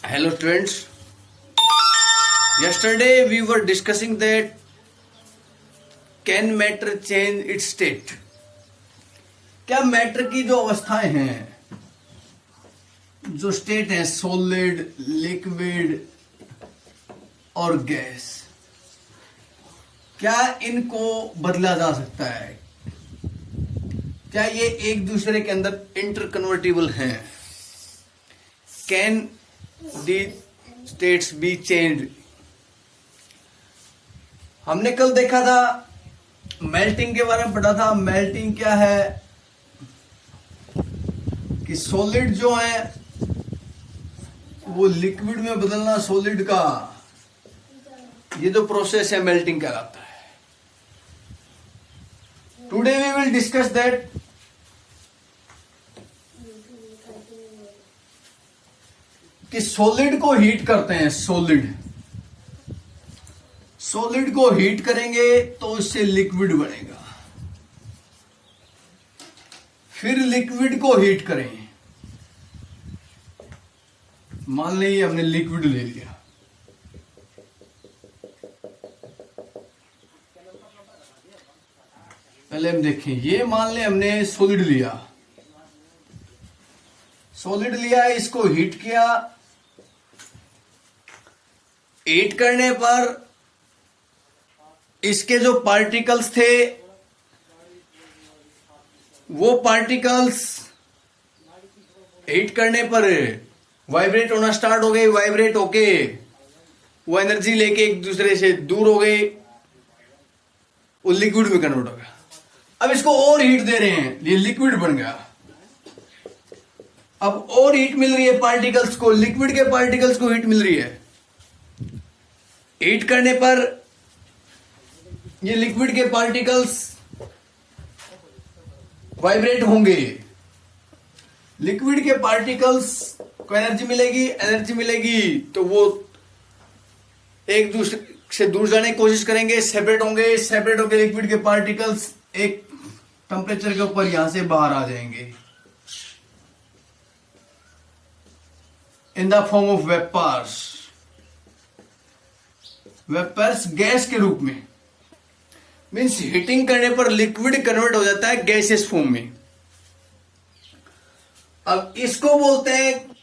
Hello students. Yesterday we were discussing that can matter change its state. क्या matter की जो अवस्थाएं हैं, जो स्टेट है, सॉलिड, लिक्विड और गैस, क्या इनको बदला जा सकता है? क्या ये एक दूसरे के अंदर इंटरकन्वर्टिबल हैं? Can the states be changed? हमने कल देखा था, मेल्टिंग के बारे में पढ़ा था। मेल्टिंग क्या है कि सॉलिड जो है वो लिक्विड में बदलना, सॉलिड का ये जो प्रोसेस है मेल्टिंग कहलाता है। Today we will discuss that कि सॉलिड को हीट करते हैं। सॉलिड को हीट करेंगे तो इससे लिक्विड बनेगा, फिर लिक्विड को हीट करें। मान लीजिए हमने लिक्विड ले लिया, पहले हम देखें, ये मान लें हमने सॉलिड लिया, इसको हीट किया। हीट करने पर इसके जो पार्टिकल्स थे वो पार्टिकल्स हीट करने पर वाइब्रेट होना स्टार्ट हो गए। वाइब्रेट होके वो एनर्जी लेके एक दूसरे से दूर हो गए, वो लिक्विड में कन्वर्ट हो गया। अब इसको और हीट दे रहे हैं, ये लिक्विड बन गया। अब और हीट मिल रही है पार्टिकल्स को, लिक्विड के पार्टिकल्स को हीट मिल रही है। हीट करने पर ये लिक्विड के पार्टिकल्स वाइब्रेट होंगे। लिक्विड के पार्टिकल्स को एनर्जी मिलेगी तो वो एक दूसरे से दूर जाने की कोशिश करेंगे, सेपरेट होंगे लिक्विड के पार्टिकल्स एक टेम्परेचर के ऊपर यहां से बाहर आ जाएंगे in the form of vapours gas के रूप में। मीन्स हीटिंग करने पर लिक्विड कन्वर्ट हो जाता है गैसियस फॉर्म में। अब इसको बोलते हैं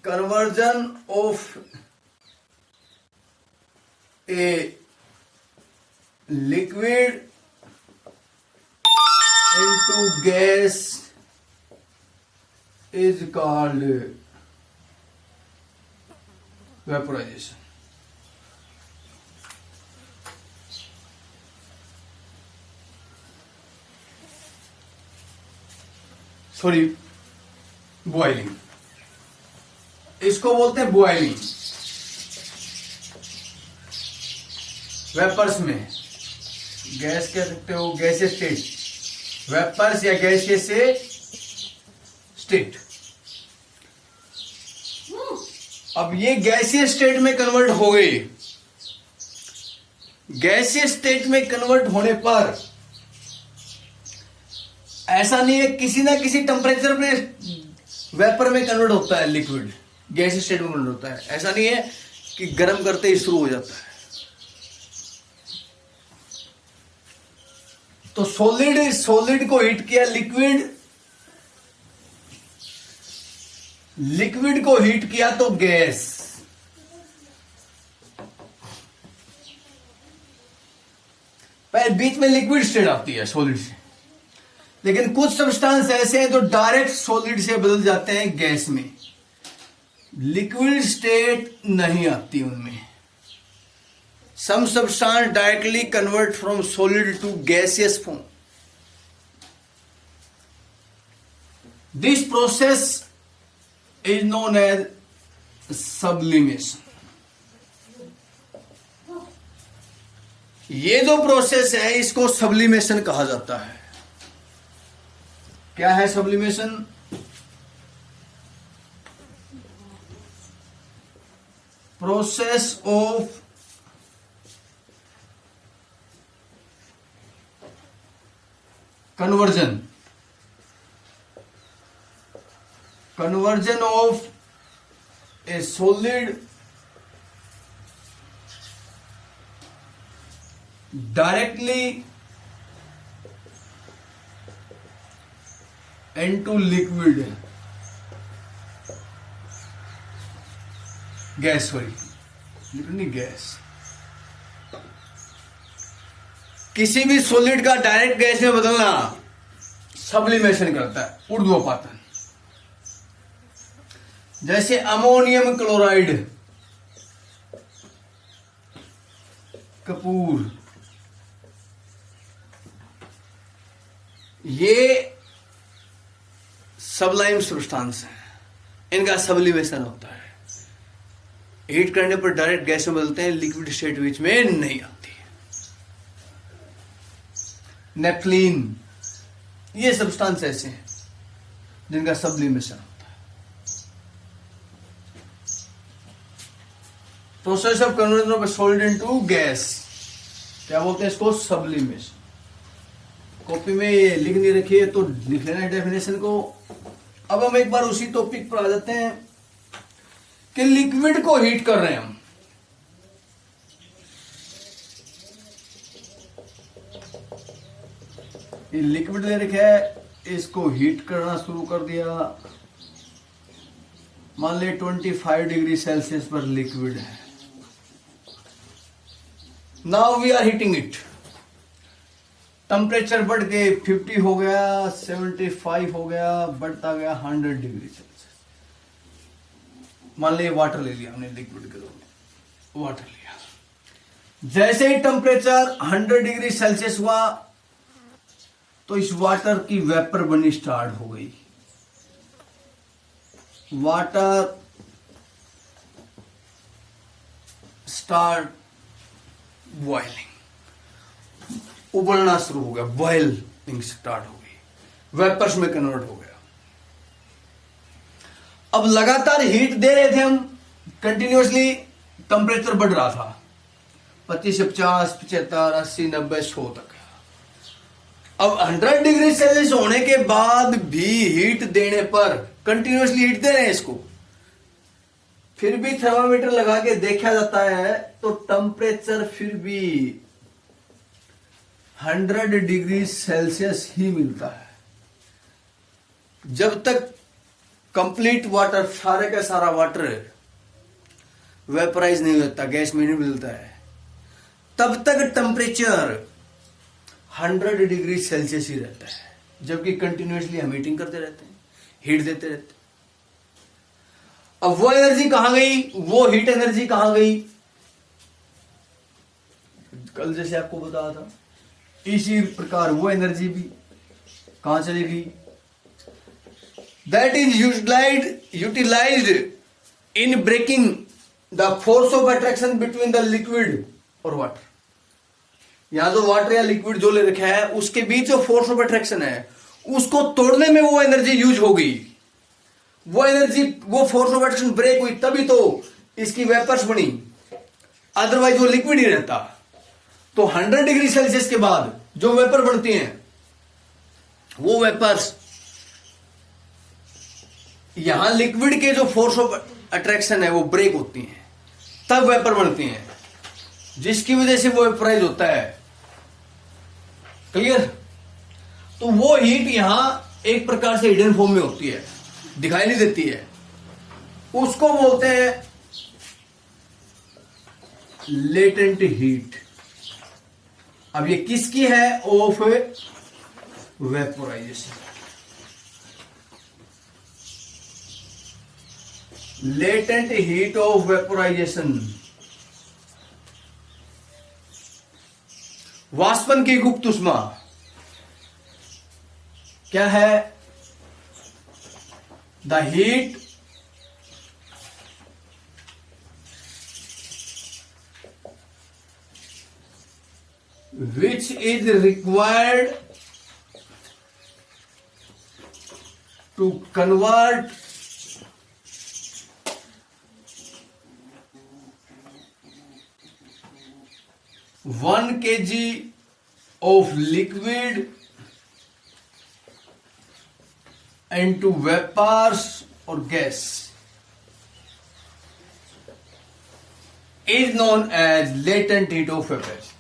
conversion of a liquid into gas is called vaporisation. Sorry, boiling, इसको बोलते हैं बॉइलिंग। वेपर्स में गैस कह सकते हो, गैसियस स्टेट, वेपर्स या गैसियस से स्टेट। अब ये गैसियस स्टेट में कन्वर्ट हो गई। गैसियस स्टेट में कन्वर्ट होने पर ऐसा नहीं है, किसी ना किसी टेम्परेचर में वेपर में कन्वर्ट होता है, लिक्विड गैसियस स्टेट में कन्वर्ट होता है। ऐसा नहीं है कि गर्म करते ही शुरू हो जाता है। तो सॉलिड को हीट किया, लिक्विड को हीट किया तो गैस। पहले बीच में लिक्विड स्टेट आती है सॉलिड से, लेकिन कुछ सब्सटेंस ऐसे हैं जो डायरेक्ट सॉलिड से बदल जाते हैं गैस में। लिक्विड स्टेट नहीं आती उनमें। Some substance directly convert from solid to gaseous form. This process is known as sublimation. ये जो प्रोसेस है इसको सब्लिमेशन कहा जाता है। क्या है sublimation? Process of conversion conversion of a solid directly into liquid gas, sorry liquid नहीं, गैस। किसी भी सॉलिड का डायरेक्ट गैस में बदलना सब्लिमेशन करता है, ऊर्ध्वपातन। जैसे अमोनियम क्लोराइड, कपूर, ये सबलाइम सब्सटेंस है, इनका सब्लिमेशन होता है। हीट करने पर डायरेक्ट गैस में बदलते हैं, लिक्विड स्टेट बीच में नहीं आती है। नेफ्थलीन, ये सब्सटेंस ऐसे हैं जिनका सब्लिमेशन होता है। Process of conversion of solid into gas, क्या बोलते हैं इसको? सब्लिमेशन। कॉपी में ये लिख नहीं रखी है तो लिख लेना डेफिनेशन को। अब हम एक बार उसी टॉपिक पर आ जाते हैं कि लिक्विड को हीट कर रहे हैं हम। ये लिक्विड ले रखा है, इसको हीट करना शुरू कर दिया। मान ले 25 डिग्री सेल्सियस पर लिक्विड है। Now we are heating it. Temperature बढ़ के 50 हो गया, 75 हो गया, बढ़ता गया 100 डिग्री सेल्सियस। मान लिया वाटर ले लिया हमने, लिक्विड के रूप में वाटर लिया। जैसे ही टेम्परेचर 100 डिग्री सेल्सियस हुआ तो इस वाटर की वेपर बनी स्टार्ट हो गई। वाटर स्टार्ट बॉइलिंग, उबलना शुरू हो गया, बॉइलिंग स्टार्ट हो गई, वेपर्स में कन्वर्ट हो गया। अब लगातार हीट दे रहे थे हम, कंटिन्यूअसली टेम्परेचर बढ़ रहा था 25 से 50, 75, 80, 90, 100 तक। अब 100 डिग्री सेल्सियस होने के बाद भी हीट देने पर, कंटिन्यूअसली हीट दे रहे हैं इसको, फिर भी थर्मामीटर लगा के देखा जाता है तो टेम्परेचर फिर भी 100 डिग्री सेल्सियस ही मिलता है। जब तक कंप्लीट वाटर, सारे का सारा वाटर वेपराइज नहीं होता, गैस में नहीं मिलता है, तब तक टेम्परेचर 100 डिग्री सेल्सियस ही रहता है। जबकि कंटिन्यूअसली हम हीटिंग करते रहते हैं, हीट देते रहते हैं। अब वो एनर्जी कहां गई, वो हीट एनर्जी कहां गई? कल जैसे आपको बताया था, इसी प्रकार वो एनर्जी भी कहां चली गई? That is utilized in breaking the force of attraction between the liquid और water। यहां जो वाटर या लिक्विड जो ले रखा है उसके बीच जो फोर्स ऑफ अट्रैक्शन है उसको तोड़ने में वो एनर्जी यूज हो गई। वो एनर्जी, वो फोर्स ऑफ अट्रैक्शन ब्रेक हुई तभी तो इसकी वेपर्स बनी, अदरवाइज वो लिक्विड ही रहता। तो 100 डिग्री सेल्सियस के बाद जो वेपर बनती हैं वो वेपर्स यहां लिक्विड के जो फोर्स ऑफ अट्रैक्शन है वो ब्रेक होती हैं, तब वेपर बनती हैं, जिसकी वजह से वो वेपराइज होता है। क्लियर? तो वो हीट यहां एक प्रकार से हिडन फॉर्म में होती है, दिखाई नहीं देती है, उसको बोलते हैं लेटेंट हीट। अब ये किसकी है? Of vaporisation. Latent heat of vaporisation, वाष्पन की गुप्त उष्मा क्या है? The heat which is required to convert one kg of liquid into vapors और gas is known as latent heat of vapours.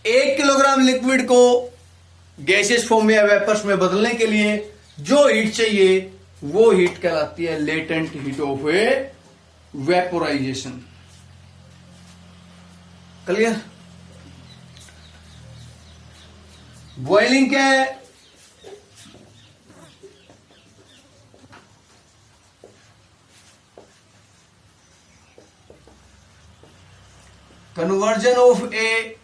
1 kilogram liquid को गैसियस फॉर्म में या वेपर्स में बदलने के लिए जो हीट चाहिए वो हीट कहलाती है latent heat of A vaporisation. Clear? Boiling क्या है? Conversion of a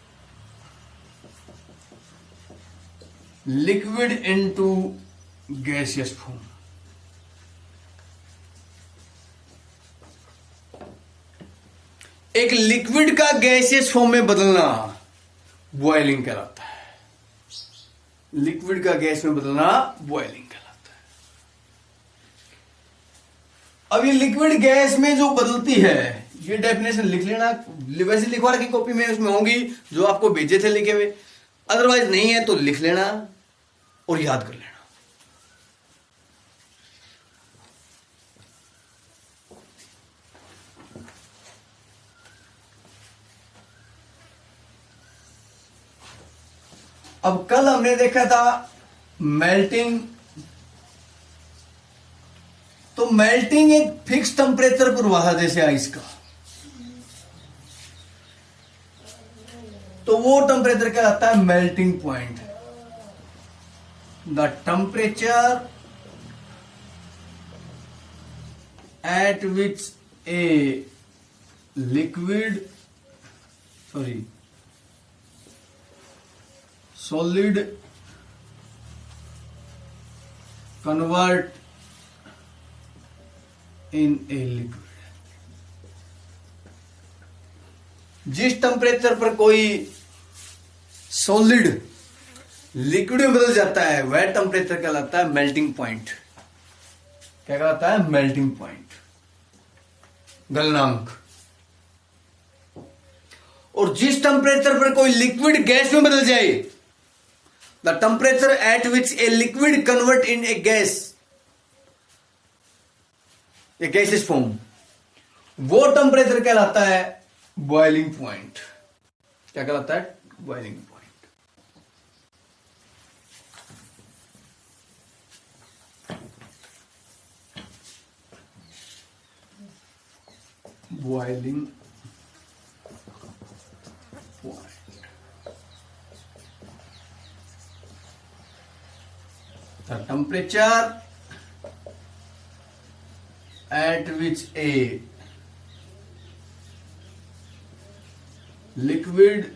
liquid into gaseous form. एक लिक्विड का गैसियस फॉर्म में बदलना बॉइलिंग कहलाता है। लिक्विड का गैस में बदलना बॉइलिंग कहलाता है। अब ये लिक्विड गैस में जो बदलती है, ये डेफिनेशन लिख लेना, वैसे लिखवा रखी कॉपी में, उसमें होंगी जो आपको भेजे थे लिखे हुए। अदरवाइज नहीं है तो लिख लेना और याद कर लेना। अब कल हमने देखा था मेल्टिंग। तो मेल्टिंग एक फिक्स टेम्परेचर पर हुआ था, जैसे आइस का, तो वो टेम्परेचर कहलाता है melting point. The temperature at which a liquid solid convert in a liquid। जिस टेम्परेचर पर कोई सॉलिड लिक्विड में बदल जाता है वह टेम्परेचर कहलाता है मेल्टिंग पॉइंट। क्या कहलाता है? मेल्टिंग पॉइंट, गलनांक। और जिस टेम्परेचर पर कोई लिक्विड गैस में बदल जाए, the temperature at which a liquid convert in a gas, a gaseous form, वो टेम्परेचर कहलाता है बॉइलिंग पॉइंट। क्या कहलाता है? Boiling point. Boiling point. The temperature at which a liquid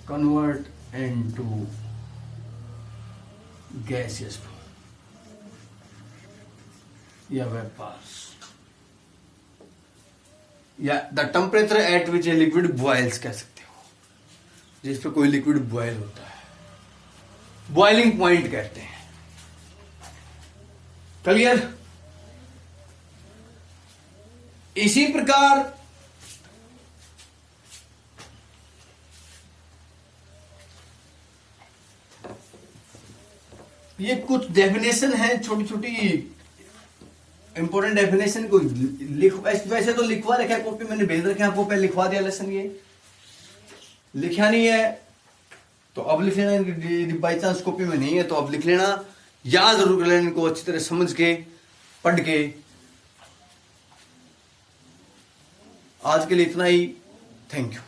convert into gaseous form या vapors, या the temperature at which a liquid boils कह सकते हो, जिस पे कोई लिक्विड बॉयल होता है, बॉइलिंग पॉइंट कहते हैं। क्लियर? इसी प्रकार ये कुछ डेफिनेशन है, छोटी छोटी इंपॉर्टेंट डेफिनेशन को वैसे तो लिखवा रखा है कॉपी, मैंने भेज रखे आपको, पहले लिखवा दिया लेसन। ये लिखा नहीं है तो अब लिख लेना, यदि बाई चांस कॉपी में नहीं है तो अब लिख लेना। याद जरूर कर लेना इनको अच्छी तरह समझ के, पढ़ के। आज के लिए इतना ही। Thank you.